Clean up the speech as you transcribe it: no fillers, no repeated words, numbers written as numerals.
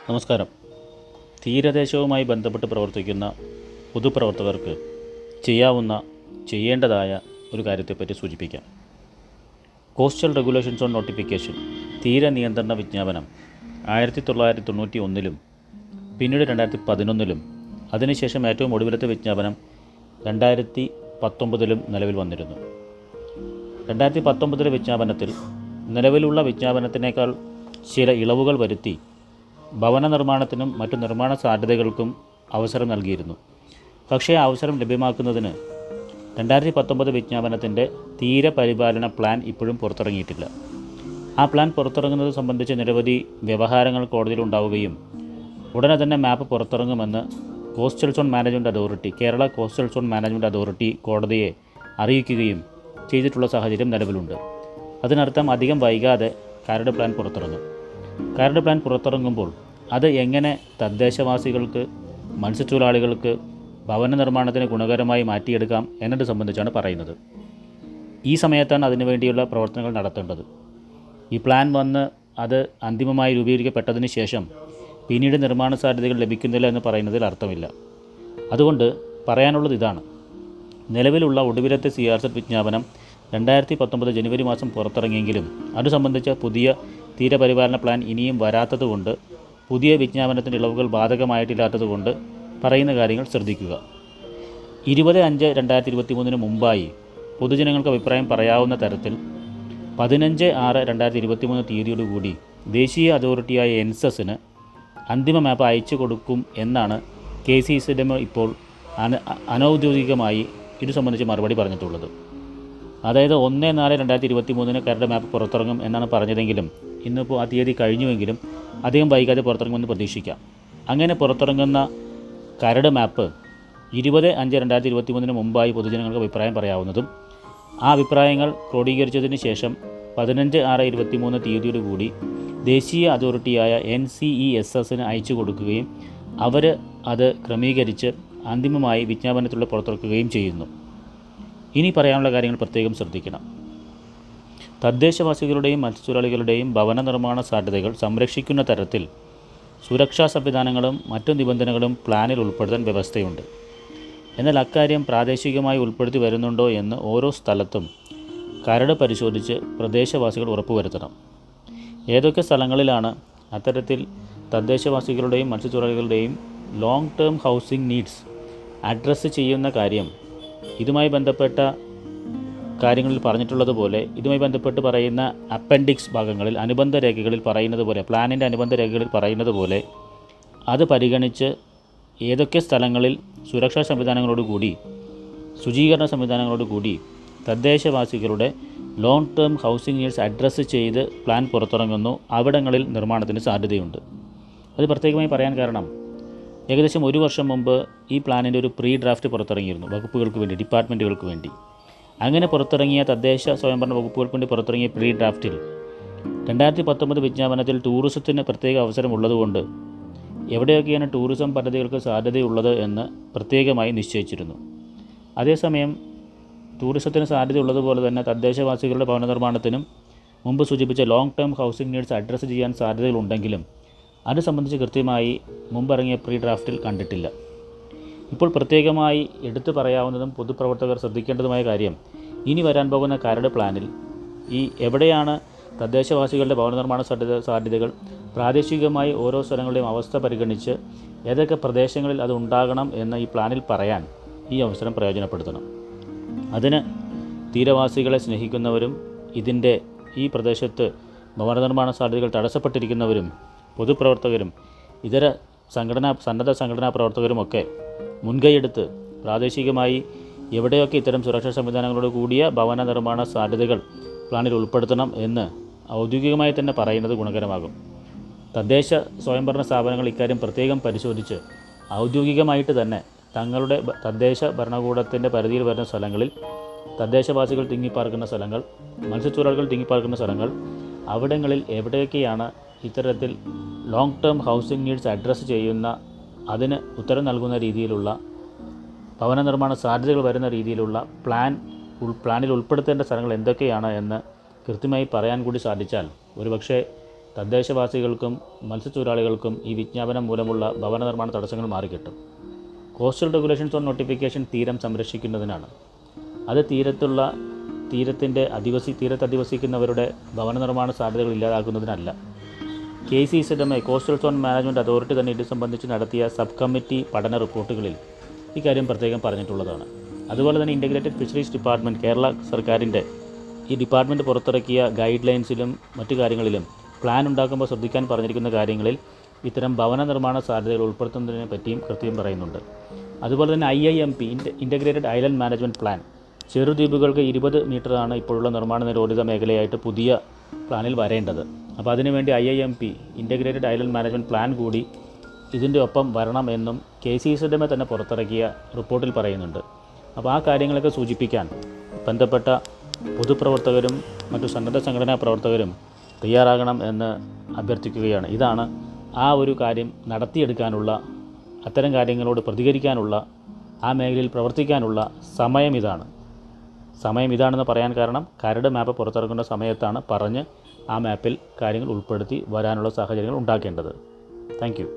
നമസ്കാരം. തീരദേശവുമായി ബന്ധപ്പെട്ട് പ്രവർത്തിക്കുന്ന പൊതുപ്രവർത്തകർക്ക് ചെയ്യേണ്ടതായ ഒരു കാര്യത്തെപ്പറ്റി സൂചിപ്പിക്കാം. കോസ്റ്റൽ റെഗുലേഷൻസ് ഓൺ നോട്ടിഫിക്കേഷൻ തീര നിയന്ത്രണ വിജ്ഞാപനം 1991 പിന്നീട് 2011 അതിനുശേഷം ഏറ്റവും ഒടുവിലത്തെ വിജ്ഞാപനം 2019 നിലവിൽ വന്നിരുന്നു. 2019 വിജ്ഞാപനത്തിൽ നിലവിലുള്ള വിജ്ഞാപനത്തിനേക്കാൾ ചില ഇളവുകൾ വരുത്തി ഭവന നിർമ്മാണത്തിനും മറ്റു നിർമ്മാണ സാധ്യതകൾക്കും അവസരം നൽകിയിരുന്നു. പക്ഷേ ആ അവസരം ലഭ്യമാക്കുന്നതിന് 2019 വിജ്ഞാപനത്തിൻ്റെ തീരപരിപാലന പ്ലാൻ ഇപ്പോഴും പുറത്തിറങ്ങിയിട്ടില്ല. ആ പ്ലാൻ പുറത്തിറങ്ങുന്നത് സംബന്ധിച്ച് നിരവധി വ്യവഹാരങ്ങൾ കോടതിയിൽ ഉണ്ടാവുകയും ഉടനെ തന്നെ മാപ്പ് പുറത്തിറങ്ങുമെന്ന് coastal zone management authority, Kerala coastal zone management authority കോടതിയെ അറിയിക്കുകയും ചെയ്തിട്ടുള്ള സാഹചര്യം നിലവിലുണ്ട്. അതിനർത്ഥം അധികം വൈകാതെ കരട് പ്ലാൻ പുറത്തിറങ്ങും. കരട് പ്ലാൻ പുറത്തിറങ്ങുമ്പോൾ അത് എങ്ങനെ തദ്ദേശവാസികൾക്ക്, മത്സ്യത്തൊഴിലാളികൾക്ക് ഭവന നിർമ്മാണത്തിന് ഗുണകരമായി മാറ്റിയെടുക്കാം എന്നത് സംബന്ധിച്ചാണ് പറയുന്നത്. ഈ സമയത്താണ് അതിനുവേണ്ടിയുള്ള പ്രവർത്തനങ്ങൾ നടത്തേണ്ടത്. ഈ പ്ലാൻ വന്ന് അത് അന്തിമമായി രൂപീകരിക്കപ്പെട്ടതിന് ശേഷം പിന്നീട് നിർമ്മാണ സാധ്യതകൾ ലഭിക്കുന്നില്ല എന്ന് പറയുന്നതിൽ അർത്ഥമില്ല. അതുകൊണ്ട് പറയാനുള്ളത് ഇതാണ്: നിലവിലുള്ള ഒടുവിലത്തെ CRZ വിജ്ഞാപനം 2019 ജനുവരി മാസം പുറത്തിറങ്ങിയെങ്കിലും അത് സംബന്ധിച്ച പുതിയ തീരപരിപാലന പ്ലാൻ ഇനിയും വരാത്തതുകൊണ്ട്, പുതിയ വിജ്ഞാപനത്തിൻ്റെ ഇളവുകൾ ബാധകമായിട്ടില്ലാത്തതുകൊണ്ട് പറയുന്ന കാര്യങ്ങൾ ശ്രദ്ധിക്കുക. 20/5/2023 മുമ്പായി പൊതുജനങ്ങൾക്ക് അഭിപ്രായം പറയാവുന്ന തരത്തിൽ 15/6/2023 തീയതിയോടുകൂടി ദേശീയ അതോറിറ്റിയായ എൻസസിന് അന്തിമ മാപ്പ് അയച്ചു കൊടുക്കും എന്നാണ് KCCM ഇപ്പോൾ അനൗദ്യോഗികമായി ഇത് സംബന്ധിച്ച് മറുപടി പറഞ്ഞിട്ടുള്ളത്. അതായത് 1/4/2023 കരട് മാപ്പ് പുറത്തിറങ്ങും എന്നാണ് പറഞ്ഞതെങ്കിലും ഇന്നിപ്പോൾ ആ തീയതി കഴിഞ്ഞുവെങ്കിലും അധികം വൈകാതെ പുറത്തിറങ്ങുമെന്ന് പ്രതീക്ഷിക്കാം. അങ്ങനെ പുറത്തിറങ്ങുന്ന കരട് മാപ്പ് 20/5/2023 മുമ്പായി പൊതുജനങ്ങൾക്ക് അഭിപ്രായം പറയാവുന്നതും ആ അഭിപ്രായങ്ങൾ ക്രോഡീകരിച്ചതിന് ശേഷം 15/6/23 തീയതിയോടുകൂടി ദേശീയ അതോറിറ്റിയായ NCESSന് അയച്ചു കൊടുക്കുകയും അവർ അത് ക്രമീകരിച്ച് അന്തിമമായി വിജ്ഞാപനത്തിലൂടെ പുറത്തിറക്കുകയും ചെയ്യുന്നു. ഇനി പറയാനുള്ള കാര്യങ്ങൾ പ്രത്യേകം ശ്രദ്ധിക്കണം. തദ്ദേശവാസികളുടെയും മത്സ്യത്തൊഴിലാളികളുടെയും ഭവന നിർമ്മാണ സാധ്യതകൾ സംരക്ഷിക്കുന്ന തരത്തിൽ സുരക്ഷാ സംവിധാനങ്ങളും മറ്റു നിബന്ധനകളും പ്ലാനിൽ ഉൾപ്പെടുത്താൻ വ്യവസ്ഥയുണ്ട്. എന്നാൽ അക്കാര്യം പ്രാദേശികമായി ഉൾപ്പെടുത്തി വരുന്നുണ്ടോ എന്ന് ഓരോ സ്ഥലത്തും കരട് പരിശോധിച്ച് പ്രദേശവാസികൾ ഉറപ്പുവരുത്തണം. ഏതൊക്കെ സ്ഥലങ്ങളിലാണ് അത്തരത്തിൽ തദ്ദേശവാസികളുടെയും മത്സ്യത്തൊഴിലാളികളുടെയും long term housing needs address ചെയ്യുന്ന കാര്യം ഇതുമായി ബന്ധപ്പെട്ട കാര്യങ്ങളിൽ പറഞ്ഞിട്ടുള്ളതുപോലെ, ഇതുമായി ബന്ധപ്പെട്ട് പറയുന്ന അപ്പൻഡിക്സ് ഭാഗങ്ങളിൽ, അനുബന്ധ രേഖകളിൽ പറയുന്നത് പോലെ, പ്ലാനിൻ്റെ അനുബന്ധ രേഖകളിൽ പറയുന്നത് പോലെ അത് പരിഗണിച്ച് ഏതൊക്കെ സ്ഥലങ്ങളിൽ സുരക്ഷാ സംവിധാനങ്ങളോടുകൂടി, ശുചീകരണ സംവിധാനങ്ങളോടുകൂടി തദ്ദേശവാസികളുടെ long term housing needs address ചെയ്ത് പ്ലാൻ പുറത്തിറങ്ങുന്നു, അവിടങ്ങളിൽ നിർമ്മാണത്തിന് സാധ്യതയുണ്ട്. അത് പ്രത്യേകമായി പറയാൻ കാരണം, ഏകദേശം 1 വർഷം മുമ്പ് ഈ പ്ലാനിൻ്റെ ഒരു പ്രീ ഡ്രാഫ്റ്റ് പുറത്തിറങ്ങിയിരുന്നു വകുപ്പുകൾക്ക് വേണ്ടി, ഡിപ്പാർട്ട്മെൻറ്റുകൾക്ക് വേണ്ടി. അങ്ങനെ പുറത്തിറങ്ങിയ തദ്ദേശ സ്വയംഭരണ വകുപ്പുകൾക്ക് വേണ്ടി പുറത്തിറങ്ങിയ പ്രീ ഡ്രാഫ്റ്റിൽ 2019 വിജ്ഞാപനത്തിൽ ടൂറിസത്തിന് പ്രത്യേക അവസരം ഉള്ളതുകൊണ്ട് എവിടെയൊക്കെയാണ് ടൂറിസം പദ്ധതികൾക്ക് സാധ്യതയുള്ളത് എന്ന് പ്രത്യേകമായി നിശ്ചയിച്ചിരുന്നു. അതേസമയം ടൂറിസത്തിന് സാധ്യതയുള്ളതുപോലെ തന്നെ തദ്ദേശവാസികളുടെ ഭവന നിർമ്മാണത്തിനും മുമ്പ് സൂചിപ്പിച്ച long term housing needs address ചെയ്യാൻ സാധ്യതകളുണ്ടെങ്കിലും അത് സംബന്ധിച്ച് കൃത്യമായി മുമ്പിറങ്ങിയ പ്രീ ഡ്രാഫ്റ്റിൽ കണ്ടിട്ടില്ല. ഇപ്പോൾ പ്രത്യേകമായി എടുത്തു പറയാവുന്നതും പൊതുപ്രവർത്തകർ ശ്രദ്ധിക്കേണ്ടതുമായ കാര്യം, ഇനി വരാൻ പോകുന്ന കരട് പ്ലാനിൽ എവിടെയാണ് തദ്ദേശവാസികളുടെ ഭവന നിർമ്മാണ സാധ്യതകൾ പ്രാദേശികമായി ഓരോ സ്ഥലങ്ങളുടെയും അവസ്ഥ പരിഗണിച്ച് ഏതൊക്കെ പ്രദേശങ്ങളിൽ അത് ഉണ്ടാകണം എന്ന് ഈ പ്ലാനിൽ പറയാൻ ഈ അവസരം പ്രയോജനപ്പെടുത്തണം. അതിന് തീരവാസികളെ സ്നേഹിക്കുന്നവരും ഈ പ്രദേശത്ത് ഭവന നിർമ്മാണ സാധ്യതകൾ തടസ്സപ്പെട്ടിരിക്കുന്നവരും പൊതുപ്രവർത്തകരും ഇതര സന്നദ്ധ സംഘടനാ പ്രവർത്തകരുമൊക്കെ മുൻകൈയെടുത്ത് പ്രാദേശികമായി എവിടെയൊക്കെ ഇത്തരം സുരക്ഷാ സംവിധാനങ്ങളോട് കൂടിയ ഭവന നിർമ്മാണ സാധ്യതകൾ പ്ലാനിൽ ഉൾപ്പെടുത്തണം എന്ന് ഔദ്യോഗികമായി തന്നെ പറയുന്നത് ഗുണകരമാകും. തദ്ദേശ സ്വയംഭരണ സ്ഥാപനങ്ങൾ ഇക്കാര്യം പ്രത്യേകം പരിശോധിച്ച് ഔദ്യോഗികമായിട്ട് തന്നെ തങ്ങളുടെ തദ്ദേശ ഭരണകൂടത്തിൻ്റെ പരിധിയിൽ വരുന്ന സ്ഥലങ്ങളിൽ, തദ്ദേശവാസികൾ തിങ്ങിപ്പാർക്കുന്ന സ്ഥലങ്ങൾ, മത്സ്യത്തൊഴിലാളികൾ തിങ്ങിപ്പാർക്കുന്ന സ്ഥലങ്ങൾ, അവിടങ്ങളിൽ എവിടെയൊക്കെയാണ് ഇത്തരത്തിൽ long term housing needs address ചെയ്യുന്ന, അതിന് ഉത്തരം നൽകുന്ന രീതിയിലുള്ള ഭവന നിർമ്മാണ സാധ്യതകൾ വരുന്ന രീതിയിലുള്ള പ്ലാനിൽ ഉൾപ്പെടുത്തേണ്ട സ്ഥലങ്ങൾ എന്തൊക്കെയാണ് എന്ന് കൃത്യമായി പറയാൻ കൂടി സാധിച്ചാൽ ഒരുപക്ഷെ തദ്ദേശവാസികൾക്കും മത്സ്യത്തൊഴിലാളികൾക്കും ഈ വിജ്ഞാപനം മൂലമുള്ള ഭവന നിർമ്മാണ തടസ്സങ്ങൾ മാറിക്കിട്ടും. കോസ്റ്റൽ റെഗുലേഷൻസ് ഓൺ നോട്ടിഫിക്കേഷൻ തീരം സംരക്ഷിക്കുന്നതിനാണ്. അത് തീരത്ത് അധിവസിക്കുന്നവരുടെ ഭവന നിർമ്മാണ സാധ്യതകൾ ഇല്ലാതാക്കുന്നതിനല്ല. KCZMA coastal zone management authority തന്നെ ഇത് സംബന്ധിച്ച് നടത്തിയ സബ് കമ്മിറ്റി പഠന റിപ്പോർട്ടുകളിൽ ഇക്കാര്യം പ്രത്യേകം പറഞ്ഞിട്ടുള്ളതാണ്. അതുപോലെ തന്നെ ഇൻ്റഗ്രേറ്റഡ് ഫിഷറീസ് ഡിപ്പാർട്ട്മെൻറ്റ്, കേരള സർക്കാരിൻ്റെ ഈ ഡിപ്പാർട്ട്മെൻറ്റ് പുറത്തിറക്കിയ ഗൈഡ് ലൈൻസിലും മറ്റു കാര്യങ്ങളിലും പ്ലാൻ ഉണ്ടാക്കുമ്പോൾ ശ്രദ്ധിക്കാൻ പറഞ്ഞിരിക്കുന്ന കാര്യങ്ങളിൽ ഇത്തരം ഭവന നിർമ്മാണ സാധ്യതകൾ ഉൾപ്പെടുത്തുന്നതിനെ പറ്റിയും കൃത്യം പറയുന്നുണ്ട്. അതുപോലെ തന്നെ IIMP integrated island management plan, ചെറുദ്വീപുകൾക്ക് 20 മീറ്ററാണ് ഇപ്പോഴുള്ള നിർമ്മാണ നിരോധിത മേഖലയായിട്ട് പുതിയ പ്ലാനിൽ വരേണ്ടത്. അപ്പോൾ അതിനുവേണ്ടി IIMP integrated island management plan കൂടി ഇതിൻ്റെ ഒപ്പം വരണം എന്നും KCZMA തന്നെ പുറത്തിറക്കിയ റിപ്പോർട്ടിൽ പറയുന്നുണ്ട്. അപ്പോൾ ആ കാര്യങ്ങളൊക്കെ സൂചിപ്പിക്കാൻ ബന്ധപ്പെട്ട പൊതുപ്രവർത്തകരും മറ്റു സന്നദ്ധ സംഘടനാ പ്രവർത്തകരും തയ്യാറാകണം എന്ന് അഭ്യർത്ഥിക്കുകയാണ്. ഇതാണ് ആ ഒരു കാര്യം നടത്തിയെടുക്കാനുള്ള, അത്തരം കാര്യങ്ങളോട് പ്രതികരിക്കാനുള്ള, ആ മേഖലയിൽ പ്രവർത്തിക്കാനുള്ള സമയം ഇതാണെന്ന് പറയാൻ കാരണം കരട് മാപ്പ് പുറത്തിറക്കുന്ന സമയത്താണ് പറഞ്ഞ് ആ മാപ്പിൽ കാര്യങ്ങൾ ഉൾപ്പെടുത്തി വരാനുള്ള സാഹചര്യങ്ങൾ ഉണ്ടാക്കേണ്ടത്. Thank you.